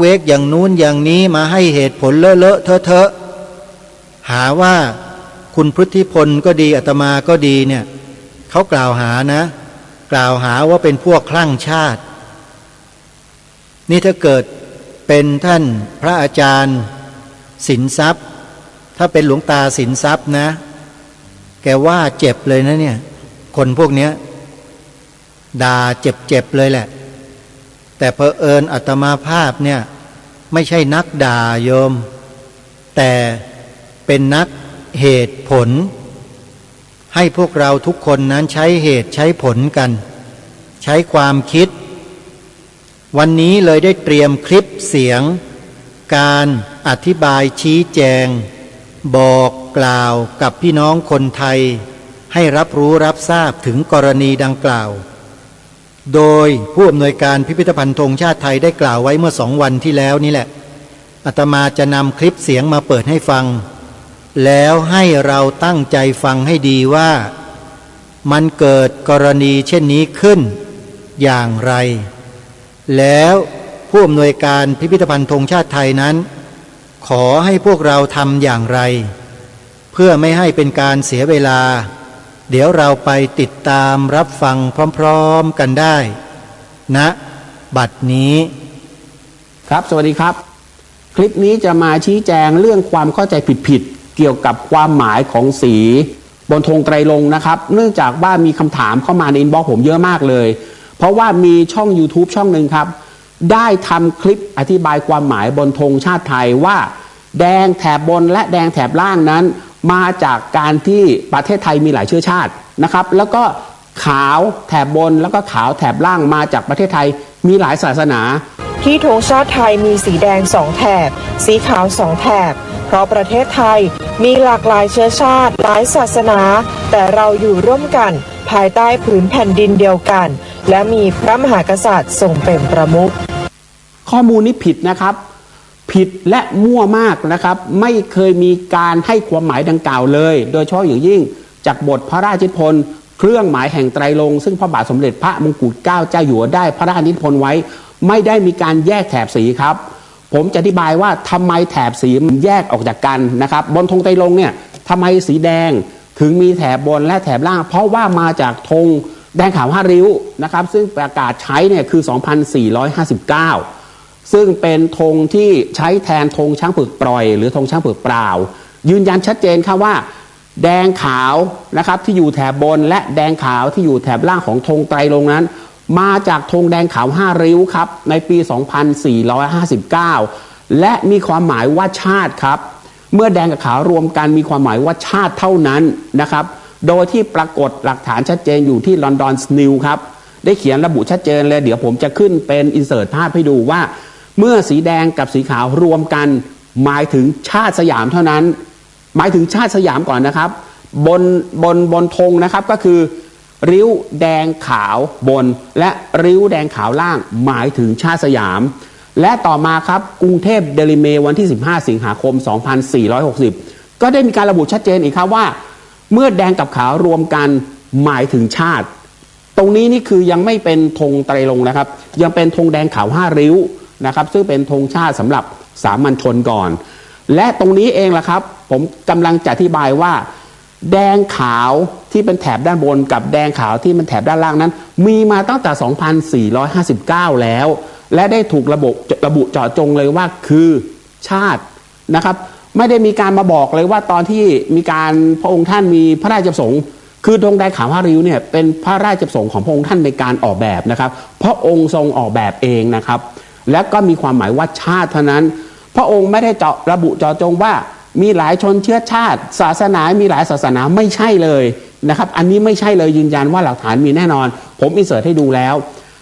วกอย่างนู้นอย่างนี้มาให้เหตุผลเลอะเทอะหาว่าคุณพฤทธิพลก็ดีอาตมาก็ดีเนี่ยเขากล่าวหานะกล่าวหาว่าเป็นพวกคลั่งชาตินี่ถ้าเกิดเป็นท่านพระอาจารย์สินทรัพย์ถ้าเป็นหลวงตาสินทรัพย์นะแกว่าเจ็บเลยนะเนี่ยคนพวกเนี้ยด่าเจ็บเลยแหละแต่เผอิญอาตมาภาพเนี่ยไม่ใช่นักด่าโยมแต่เป็นนักเหตุผลให้พวกเราทุกคนนั้นใช้เหตุใช้ผลกันใช้ความคิดวันนี้เลยได้เตรียมคลิปเสียงการอธิบายชี้แจงบอกกล่าวกับพี่น้องคนไทยให้รับรู้รับทราบถึงกรณีดังกล่าวโดยผู้อำนวยการพิพิธภัณฑ์ธงชาติไทยได้กล่าวไว้เมื่อ2 วันที่แล้วนี่แหละอาตมาจะนำคลิปเสียงมาเปิดให้ฟังแล้วให้เราตั้งใจฟังให้ดีว่ามันเกิดกรณีเช่นนี้ขึ้นอย่างไรแล้วผู้อำนวยการพิพิธภัณฑ์ธงชาติไทยนั้นขอให้พวกเราทำอย่างไรเพื่อไม่ให้เป็นการเสียเวลาเดี๋ยวเราไปติดตามรับฟังพร้อมๆกันได้ณบัดนี้ครับสวัสดีครับคลิปนี้จะมาชี้แจงเรื่องความเข้าใจผิดๆเกี่ยวกับความหมายของสีบนธงไตรรงค์นะครับเนื่องจากว่ามีคำถามเข้ามาในอินบ็อกซ์ผมเยอะมากเลยเพราะว่ามีช่อง YouTube ช่องหนึ่งครับได้ทำคลิปอธิบายความหมายบนธงชาติไทยว่าแดงแถบบนและแดงแถบล่างนั้นมาจากการที่ประเทศไทยมีหลายเชื้อชาตินะครับแล้วก็ขาวแถบบนแล้วก็ขาวแถบล่างมาจากประเทศไทยมีหลายศาสนาที่ธงชาติไทยมีสีแดง2 แถบสีขาว2 แถบเพราะประเทศไทยมีหลากหลายเชื้อชาติหลายศาสนาแต่เราอยู่ร่วมกันภายใต้ผืนแผ่นดินเดียวกันและมีพระมหากษัตริย์ทรงเป็นประมุขข้อมูลนี้ผิดนะครับผิดและมั่วมากนะครับไม่เคยมีการให้ความหมายดังกล่าวเลยโดยเฉพาะอย่างยิ่งจากบทพระราชนิพนธ์เครื่องหมายแห่งไตรรงค์ซึ่งพระบาทสมเด็จพระมงกุฎเกล้าเจ้าอยู่หัวได้พระราชนิพนธ์ไว้ไม่ได้มีการแยกแถบสีครับผมจะอธิบายว่าทำไมแถบสีมันแยกออกจากกันนะครับบนธงไตรรงค์เนี่ยทำไมสีแดงถึงมีแถบบนและแถบล่างเพราะว่ามาจากธงแดงขาว5 ริ้วนะครับซึ่งประกาศใช้เนี่ยคือ 2459ซึ่งเป็นธงที่ใช้แทนธงช้างเผือกปล่อยหรือธงช้างเผือกเปล่ายืนยันชัดเจนครับว่าแดงขาวนะครับที่อยู่แถบบนและแดงขาวที่อยู่แถบล่างของธงไตรรงค์นั้นมาจากธงแดงขาว5 ริ้วครับในปี 2459และมีความหมายว่าชาติครับเมื่อแดงกับขาวรวมกันมีความหมายว่าชาติเท่านั้นนะครับโดยที่ปรากฏหลักฐานชัดเจนอยู่ที่ London News ครับได้เขียนระบุชัดเจนเลยเดี๋ยวผมจะขึ้นเป็นอินเสิร์ตภาพให้ดูว่าเมื่อสีแดงกับสีขาวรวมกันหมายถึงชาติสยามเท่านั้น หมายถึงชาติสยามก่อนนะครับบนธงนะครับก็คือริ้วแดงขาวบนและริ้วแดงขาวล่างหมายถึงชาติสยามและต่อมาครับกรุงเทพเดลิเมวันที่15สิงหาคม2460ก็ได้มีการระบุชัดเจนอีกครับว่าเมื่อแดงกับขาวรวมกันหมายถึงชาติตรงนี้นี่คือยังไม่เป็นธงไตรรงค์นะครับยังเป็นธงแดงขาว5ริ้วนะครับซึ่งเป็นธงชาติสำหรับสามัญชนก่อนและตรงนี้เองล่ะครับผมกำลังจะอธิบายว่าแดงขาวที่เป็นแถบด้านบนกับแดงขาวที่เป็นแถบด้านล่างนั้นมีมาตั้งแต่2459แล้วและได้ถูกระบุเจาะจงเลยว่าคือชาตินะครับไม่ได้มีการมาบอกเลยว่าตอนที่มีการพระองค์ท่านมีพระราชประสงค์คือธงแดงขาว5ริ้วเนี่ยเป็นพระราชประสงค์ของพระองค์ท่านในการออกแบบนะครับพระองค์ทรงออกแบบเองนะครับและก็มีความหมายว่าชาติเท่านั้นพระองค์ไม่ได้ระบุเจาะจงว่ามีหลายชนเชื้อชาติศาสนามีหลายศาสนาไม่ใช่เลยนะครับอันนี้ไม่ใช่เลยยืนยันว่าหลักฐานมีแน่นอนผมอินเสิร์ตให้ดูแล้ว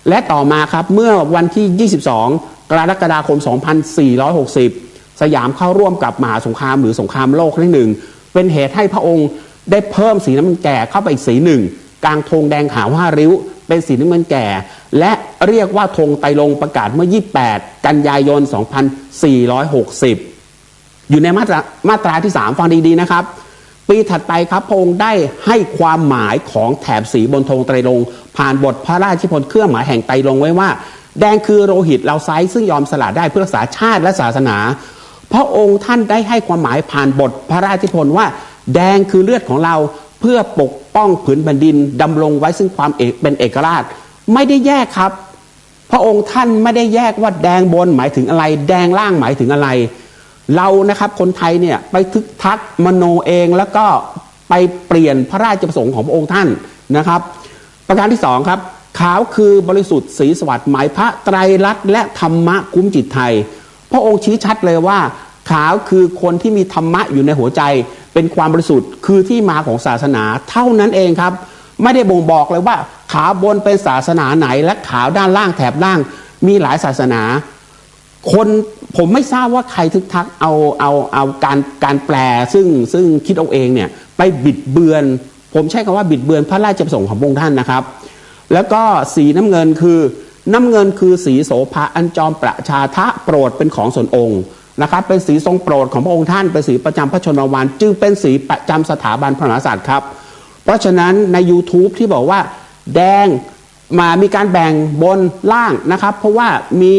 และต่อมาครับเมื่อวันที่22กรกฎาคม2460สยามเข้าร่วมกับมหาสงครามหรือสงครามโลกครั้งหนึ่งเป็นเหตุให้พระองค์ได้เพิ่มสีน้ำมันแก่เข้าไปอีกสีหนึ่งกลางธงแดงขาว5ริ้วเป็นสีน้ำมันแก่และเรียกว่าธงไตรรงค์ประกาศเมื่อ28กันยายน2460อยู่ในมาตราที่3ฟังดีๆนะครับปีถัดไปครับพระองค์ได้ให้ความหมายของแถบสีบนธงไตรรงค์ผ่านบทพระราชนิพนธ์เครื่องหมายแห่งไตรรงค์ไว้ว่าแดงคือโลหิตเราไซซึ่งยอมสละได้เพื่อรักษาชาติและศาสนาพระองค์ท่านได้ให้ความหมายผ่านบทพระราชนิพนธ์ว่าแดงคือเลือดของเราเพื่อปกป้องผืนแผ่นดินดำรงไว้ซึ่งความเป็นเอกราชไม่ได้แยกครับพระองค์ท่านไม่ได้แยกว่าแดงบนหมายถึงอะไรแดงล่างหมายถึงอะไรเรานะครับคนไทยเนี่ยไปทึกทักมโนเองแล้วก็ไปเปลี่ยนพระราชประสงค์ของพระองค์ท่านนะครับประการที่2ครับขาวคือบริสุทธิ์ศรีสวัสดิ์หมายพระไตรลักษณ์และธรรมะคุ้มจิตไทยพระองค์ชี้ชัดเลยว่าขาวคือคนที่มีธรรมะอยู่ในหัวใจเป็นความบริสุทธิ์คือที่มาของศาสนาเท่านั้นเองครับไม่ได้บ่งบอกเลยว่าขาวบนเป็นศาสนาไหนและขาวด้านล่างแถบล่างมีหลายศาสนาคนผมไม่ทราบว่าใครทึกทักเอาการแปลซึ่งคิดเอาเองเนี่ยไปบิดเบือนผมใช้คำว่าบิดเบือนพระราชประสงค์ของพระองค์ท่านนะครับแล้วก็สีน้ำเงินคือสีโสภาอันจอมประชาทะโปรดเป็นของส่วนองค์นะครับเป็นสีทรงโปรดของพระองค์ท่านเป็นสีประจำพระชนมวรรณจึงเป็นสีประจำสถาบันพระมหากษัตริย์ครับเพราะฉะนั้นใน YouTube ที่บอกว่าแดงมีการแบ่งบนล่างนะครับเพราะว่ามี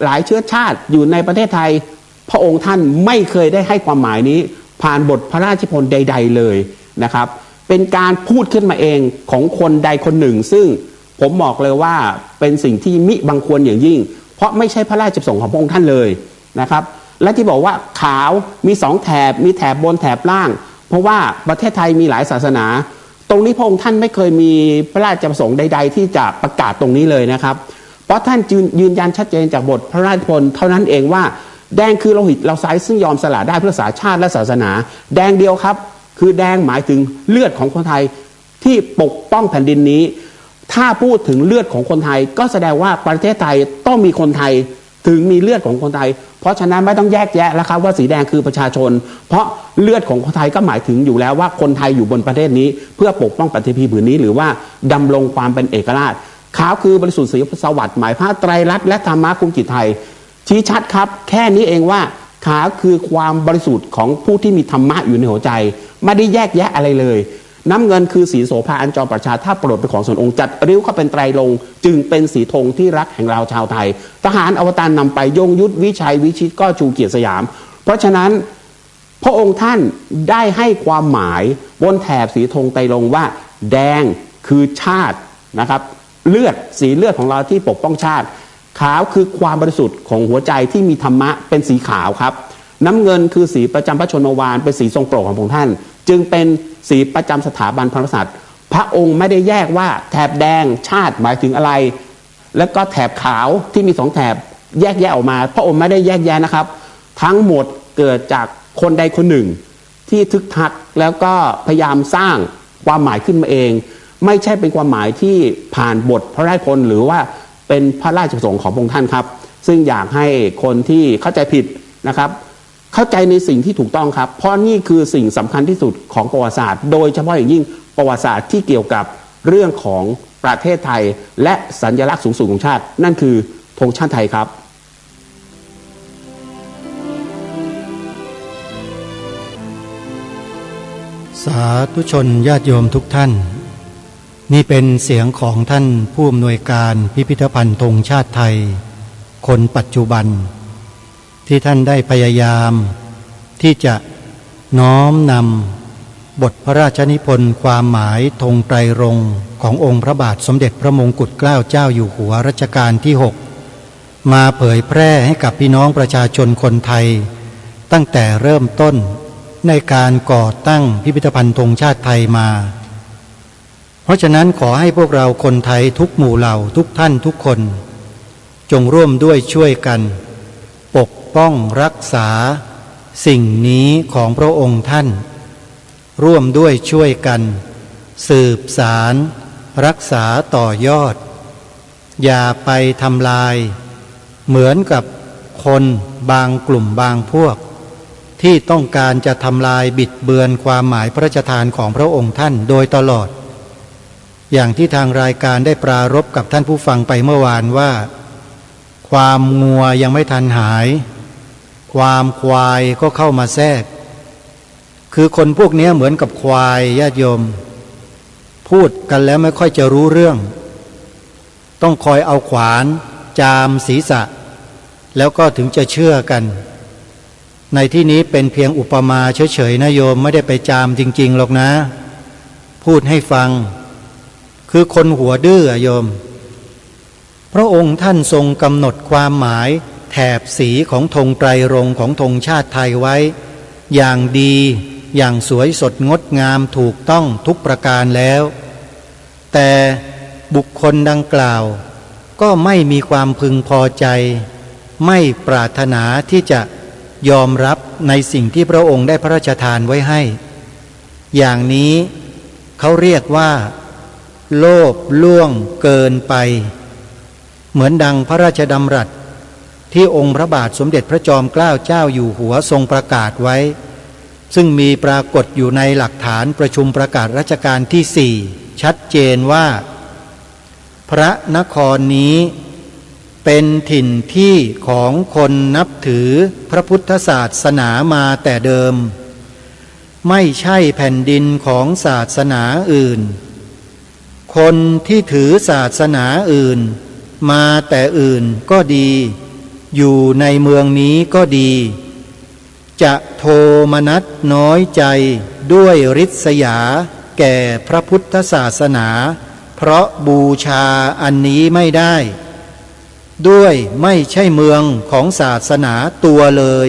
หลายเชื้อชาติอยู่ในประเทศไทยพระองค์ท่านไม่เคยได้ให้ความหมายนี้ผ่านบทพระราชนิพนธ์ใดๆเลยนะครับเป็นการพูดขึ้นมาเองของคนใดคนหนึ่งซึ่งผมบอกเลยว่าเป็นสิ่งที่มิบังควรอย่างยิ่งเพราะไม่ใช่พระราชประสงค์ของพระองค์ท่านเลยนะครับและที่บอกว่าขาวมี2แถบมีแถบบนแถบล่างเพราะว่าประเทศไทยมีหลายศาสนาตรงนี้พระองค์ท่านไม่เคยมีพระราชประสงค์ใดๆที่จะประกาศตรงนี้เลยนะครับเพราะท่านยืนยันชัดเจนจากบทพระราชนิพนธ์เท่านั้นเองว่าแดงคือโลหิตเราไซซึ่งยอมสละได้เพื่อรักษาชาติและศาสนาแดงเดียวครับคือแดงหมายถึงเลือดของคนไทยที่ปกป้องแผ่นดินนี้ถ้าพูดถึงเลือดของคนไทยก็แสดงว่าประเทศไทยต้องมีคนไทยถึงมีเลือดของคนไทยเพราะฉะนั้นไม่ต้องแยกแยะแล้วครับว่าสีแดงคือประชาชนเพราะเลือดของคนไทยก็หมายถึงอยู่แล้วว่าคนไทยอยู่บนประเทศนี้เพื่อปกป้องประเทศผืนนี้หรือว่าดำรงความเป็นเอกราชขาวคือบริสุทธิ์ศรีสวัสดิ์หมายพระไตรลักษณ์และธรรมะคุ้มจิตไทยชี้ชัดครับแค่นี้เองว่าขาวคือความบริสุทธิ์ของผู้ที่มีธรรมะอยู่ในหัวใจไม่ได้แยกแยะอะไรเลยน้ำเงินคือสีโสภาอันจอมประชาถ้าโปรดเป็นของส่วนองค์จัดริ้วเข้าเป็นไตรรงค์จึงเป็นสีธงที่รักแห่งเราชาวไทยทหารอวตารนำไปยงยุทธวิชัยวิชิตก็ชูเกียรติสยามเพราะฉะนั้นพระองค์ท่านได้ให้ความหมายบนแถบสีธงไตรรงค์ว่าแดงคือชาตินะครับเลือดสีเลือดของเราที่ปกป้องชาติขาวคือความบริสุทธิ์ของหัวใจที่มีธรรมะเป็นสีขาวครับน้ำเงินคือสีประจำพระชนมวรรณเป็นสีทรงโปรดของพระองค์ท่านจึงเป็นสีประจำสถาบันพระมหากษัตริย์พระองค์ไม่ได้แยกว่าแถบแดงชาติหมายถึงอะไรแล้วก็แถบขาวที่มี2แถบแยกแยะออกมาพระองค์ไม่ได้แยกแยะนะครับทั้งหมดเกิดจากคนใดคนหนึ่งที่ทึกทักแล้วก็พยายามสร้างความหมายขึ้นมาเองไม่ใช่เป็นความหมายที่ผ่านบทพระราชนิพนธ์หรือว่าเป็นพระราชประสงค์ของพระองค์ท่านครับซึ่งอยากให้คนที่เข้าใจผิดนะครับ เข้าใจในสิ่งที่ถูกต้องครับเพราะนี่คือสิ่งสำคัญที่สุดของประวัติศาสตร์โดยเฉพาะอย่างยิ่งประวัติศาสตร์ที่เกี่ยวกับเรื่องของประเทศไทยและสัญลักษณ์สูงสุดของชาตินั่นคือธงชาติไทยครับสาธุชนญาติโยมทุกท่านนี่เป็นเสียงของท่านผู้อำนวยการพิพิธภัณฑ์ธงชาติไทยคนปัจจุบันที่ท่านได้พยายามที่จะน้อมนำบทพระราชนิพนธ์ความหมายธงไตรรงค์ขององค์พระบาทสมเด็จพระมงกุฎเกล้าเจ้าอยู่หัวรัชกาลที่ 6มาเผยแพร่ให้กับพี่น้องประชาชนคนไทยตั้งแต่เริ่มต้นในการก่อตั้งพิพิธภัณฑ์ธงชาติไทยมาเพราะฉะนั้นขอให้พวกเราคนไทยทุกหมู่เหล่าทุกท่านทุกคนจงร่วมด้วยช่วยกันปกป้องรักษาสิ่งนี้ของพระองค์ท่านร่วมด้วยช่วยกันสืบสารรักษาต่อยอดอย่าไปทำลายเหมือนกับคนบางกลุ่มบางพวกที่ต้องการจะทำลายบิดเบือนความหมายพระราชทานของพระองค์ท่านโดยตลอดอย่างที่ทางรายการได้ปรารภกับท่านผู้ฟังไปเมื่อวานว่าความงัวยังไม่ทันหายความควายก็เข้ามาแทรกคือคนพวกนี้เหมือนกับควายญาติโยมพูดกันแล้วไม่ค่อยจะรู้เรื่องต้องคอยเอาขวานจามศีรษะแล้วก็ถึงจะเชื่อกันในที่นี้เป็นเพียงอุปมาเฉยๆนะโยมไม่ได้ไปจามจริงๆหรอกนะพูดให้ฟังคือคนหัวดื้อโยมพระองค์ท่านทรงกำหนดความหมายแถบสีของธงไตรรงค์ของธงชาติไทยไว้อย่างดีอย่างสวยสดงดงามถูกต้องทุกประการแล้วแต่บุคคลดังกล่าวก็ไม่มีความพึงพอใจไม่ปรารถนาที่จะยอมรับในสิ่งที่พระองค์ได้พระราชทานไว้ให้อย่างนี้เขาเรียกว่าโลภล่วงเกินไปเหมือนดังพระราชดำรัสที่องค์พระบาทสมเด็จพระจอมเกล้าเจ้าอยู่หัวทรงประกาศไว้ซึ่งมีปรากฏอยู่ในหลักฐานประชุมประกาศรัชกาลที่ 4ชัดเจนว่าพระนครนี้เป็นถิ่นที่ของคนนับถือพระพุทธศาสนามาแต่เดิมไม่ใช่แผ่นดินของศาสนาอื่นคนที่ถือศาสนาอื่นมาแต่อื่นก็ดีอยู่ในเมืองนี้ก็ดีจะโทมนัสน้อยใจด้วยริษยาแก่พระพุทธศาสนาเพราะบูชาอันนี้ไม่ได้ด้วยไม่ใช่เมืองของศาสนาตัวเลย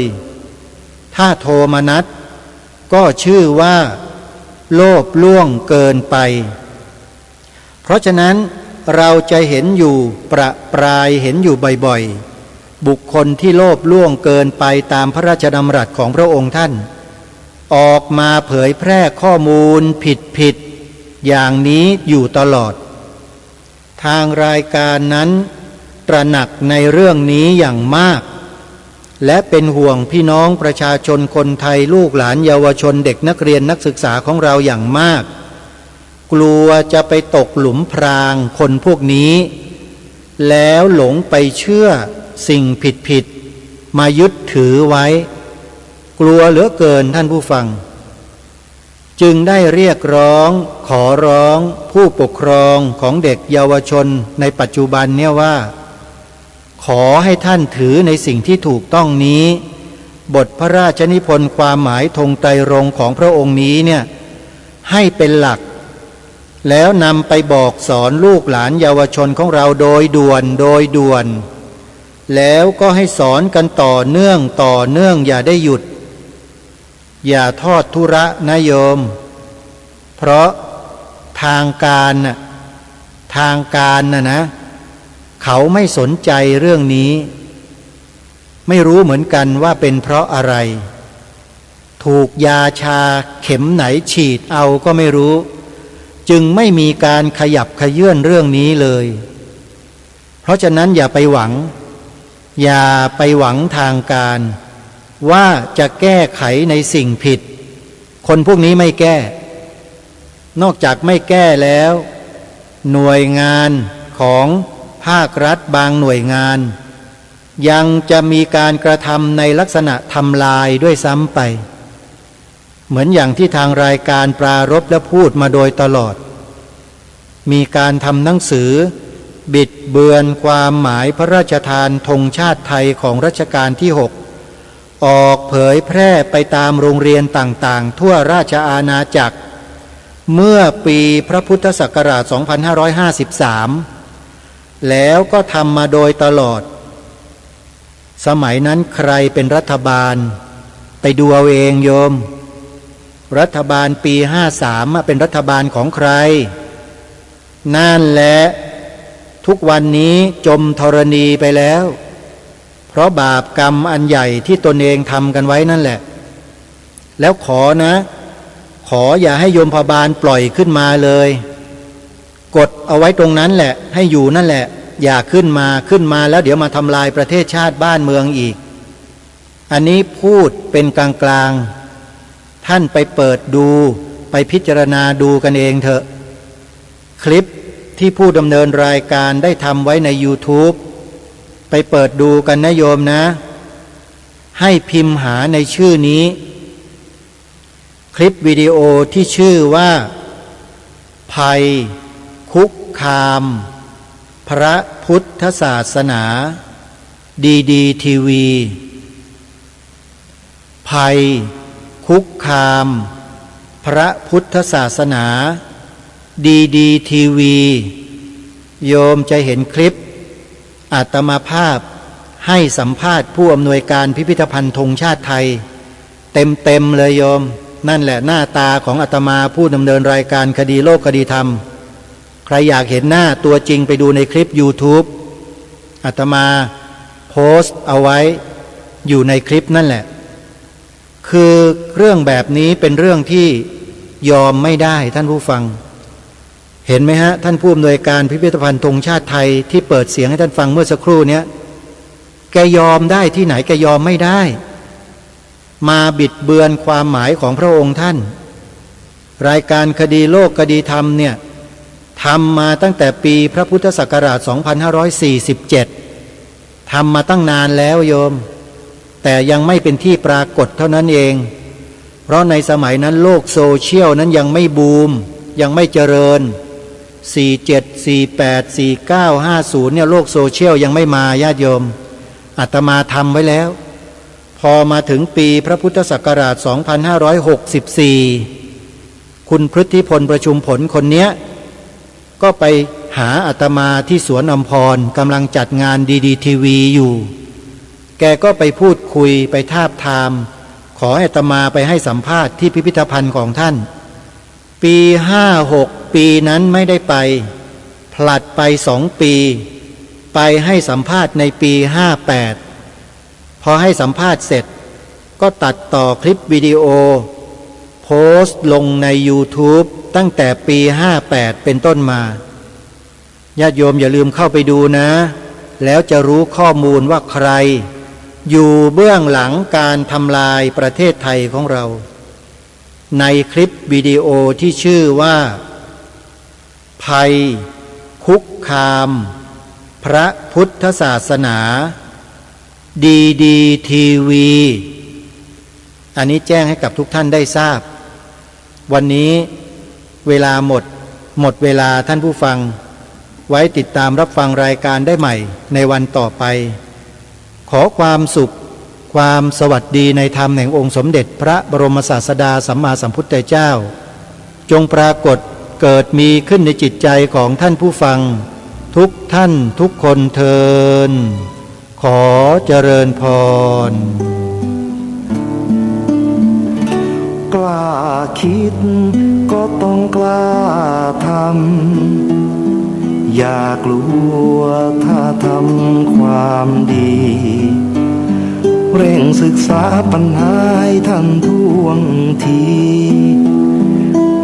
ถ้าโทมนัสก็ชื่อว่าโลภล่วงเกินไปเพราะฉะนั้นเราจะเห็นอยู่ประปรายเห็นอยู่บ่อยๆบุคคลที่โลภล่วงเกินไปตามพระราชดำรัสของพระองค์ท่านออกมาเผยแพร่ข้อมูลผิดอย่างนี้อยู่ตลอดทางรายการนั้นตระหนักในเรื่องนี้อย่างมากและเป็นห่วงพี่น้องประชาชนคนไทยลูกหลานเยาวชนเด็กนักเรียนนักศึกษาของเราอย่างมากกลัวจะไปตกหลุมพรางคนพวกนี้แล้วหลงไปเชื่อสิ่งผิดมายึดถือไว้กลัวเหลือเกินท่านผู้ฟังจึงได้เรียกร้องขอร้องผู้ปกครองของเด็กเยาวชนในปัจจุบันเนี่ยว่าขอให้ท่านถือในสิ่งที่ถูกต้องนี้บทพระราชนิพนธ์ความหมายธงไตรรงค์ของพระองค์นี้เนี่ยให้เป็นหลักแล้วนำไปบอกสอนลูกหลานเยาวชนของเราโดยด่วนแล้วก็ให้สอนกันต่อเนื่องอย่าได้หยุดอย่าทอดทุระนะโยมเพราะทางการนะเขาไม่สนใจเรื่องนี้ไม่รู้เหมือนกันว่าเป็นเพราะอะไรถูกยาชาเข็มไหนฉีดเอาก็ไม่รู้จึงไม่มีการขยับเขยื้อนเรื่องนี้เลยเพราะฉะนั้นอย่าไปหวังทางการ ว่าจะแก้ไขในสิ่งผิดคนพวกนี้ไม่แก้ นอกจากไม่แก้แล้วหน่วยงานของภาครัฐบางหน่วยงานยังจะมีการกระทำในลักษณะทำลายด้วยซ้ำไปเหมือนอย่างที่ทางรายการปรารภและพูดมาโดยตลอดมีการทำหนังสือบิดเบือนความหมายพระราชทานธงชาติไทยของรัชกาลที่ 6ออกเผยแพร่ไปตามโรงเรียนต่างๆทั่วราชอาณาจักรเมื่อปีพระพุทธศักราช 2553 แล้วก็ทำมาโดยตลอดสมัยนั้นใครเป็นรัฐบาลไปดูเอาเองโยมรัฐบาลปี 53 เป็นรัฐบาลของใครนั่นแหละทุกวันนี้จมธรณีไปแล้วเพราะบาปกรรมอันใหญ่ที่ตนเองทำกันไว้นั่นแหละแล้วขออย่าให้โยมพบาลปล่อยขึ้นมาเลยกดเอาไว้ตรงนั้นแหละให้อยู่นั่นแหละอย่าขึ้นมาแล้วเดี๋ยวมาทำลายประเทศชาติบ้านเมืองอีกอันนี้พูดเป็นกลางๆท่านไปเปิดดูไปพิจารณาดูกันเองเถอะคลิปที่ผู้ดำเนินรายการได้ทำไว้ใน YouTube ไปเปิดดูกันนะโยมนะให้พิมพ์หาในชื่อนี้คลิปวิดีโอที่ชื่อว่าภัยคุกคามพระพุทธศาสนาดีทีวีภัยคุกคามพระพุทธศาสนาดีทีวีโยมจะเห็นคลิปอาตมาภาพให้สัมภาษณ์ผู้อำนวยการพิพิธภัณฑ์ธงชาติไทยเต็มเลยโยมนั่นแหละหน้าตาของอาตมาผู้ดำเนินรายการคดีโลกคดีธรรมใครอยากเห็นหน้าตัวจริงไปดูในคลิป YouTube อาตมาโพสต์เอาไว้อยู่ในคลิปนั่นแหละคือเรื่องแบบนี้เป็นเรื่องที่ยอมไม่ได้ท่านผู้ฟังเห็นไหมฮะท่านผู้อำนวยการพิพิธภัณฑ์ธงชาติไทยที่เปิดเสียงให้ท่านฟังเมื่อสักครู่นี้แกยอมได้ที่ไหนแกยอมไม่ได้มาบิดเบือนความหมายของพระองค์ท่านรายการคดีโลกคดีธรรมเนี่ยทำมาตั้งแต่ปีพระพุทธศักราช 2547 ทำมาตั้งนานแล้วโยมแต่ยังไม่เป็นที่ปรากฏเท่านั้นเองเพราะในสมัยนั้นโลกโซเชียลนั้นยังไม่บูมยังไม่เจริญ47 48 49 50เนี่ยโลกโซเชียลยังไม่มาญาติโยมอาตมาทำไว้แล้วพอมาถึงปีพระพุทธศักราช 2564 คุณพฤทธิพลประชุมผลคนเนี้ยก็ไปหาอาตมาที่สวนอัมพรกำลังจัดงานดีทีวีอยู่แกก็ไปพูดคุยไปทาบทามขอให้อาตมาไปให้สัมภาษณ์ที่พิพิธภัณฑ์ของท่านปี56ปีนั้นไม่ได้ไปผลัดไป2 ปีไปให้สัมภาษณ์ในปี58พอให้สัมภาษณ์เสร็จก็ตัดต่อคลิปวิดีโอโพสต์ลงใน YouTube ตั้งแต่ปี58เป็นต้นมาญาติโยมอย่าลืมเข้าไปดูนะแล้วจะรู้ข้อมูลว่าใครอยู่เบื้องหลังการทำลายประเทศไทยของเราในคลิปวิดีโอที่ชื่อว่าภัยคุกคามพระพุทธศาสนาดีทีวีอันนี้แจ้งให้กับทุกท่านได้ทราบวันนี้เวลาหมดเวลาท่านผู้ฟังไว้ติดตามรับฟังรายการได้ใหม่ในวันต่อไปขอความสุขความสวัสดีในธรรมแห่งองค์สมเด็จพระบรมศาสดาสัมมาสัมพุทธเจ้าจงปรากฏเกิดมีขึ้นในจิตใจของท่านผู้ฟังทุกท่านทุกคนเทินขอเจริญพรกล้าคิดก็ต้องกล้าทำอย่ากลัวถ้าทำความดีเร่งศึกษาปัญหาให้ทันท่วงที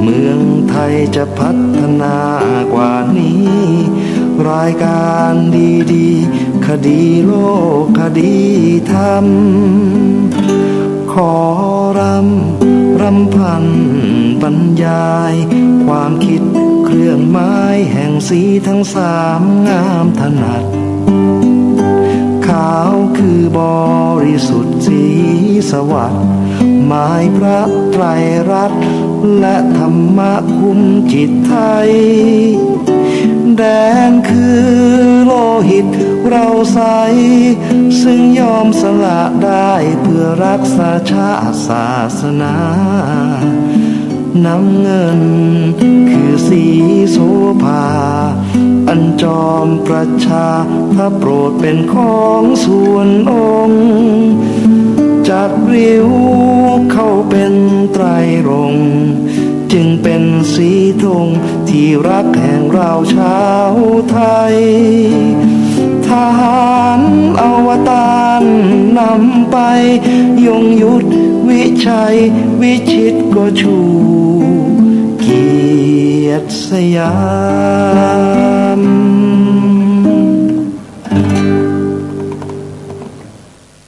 เมืองไทยจะพัฒนากว่านี้รายการดีๆ คดีโลกคดีธรรม ขอรำพันบรรยาย ความคิดเครื่องไม้แห่งสีทั้งสามงามถนัด ขาวคือบริสุทธิ์สีสวัสดิ์หมายพระไตรรัตน์และธรรมะคุ้มจิตไทย แดงคือโลหิตเราใสซึ่งยอมสละได้เพื่อรักษาชาติศาสนา น้ำเงินคือสีโสภา อันจอมประชาถ้าโปรดเป็นของส่วนองค์ จากริ้วเข้าเป็นไตรรงค์จึงเป็นสีธงที่รักแห่งเราชาวไทย ทหารอวตารนำไปยงยุทธวิชัยวิชิตก็ชูเกียรติสยาม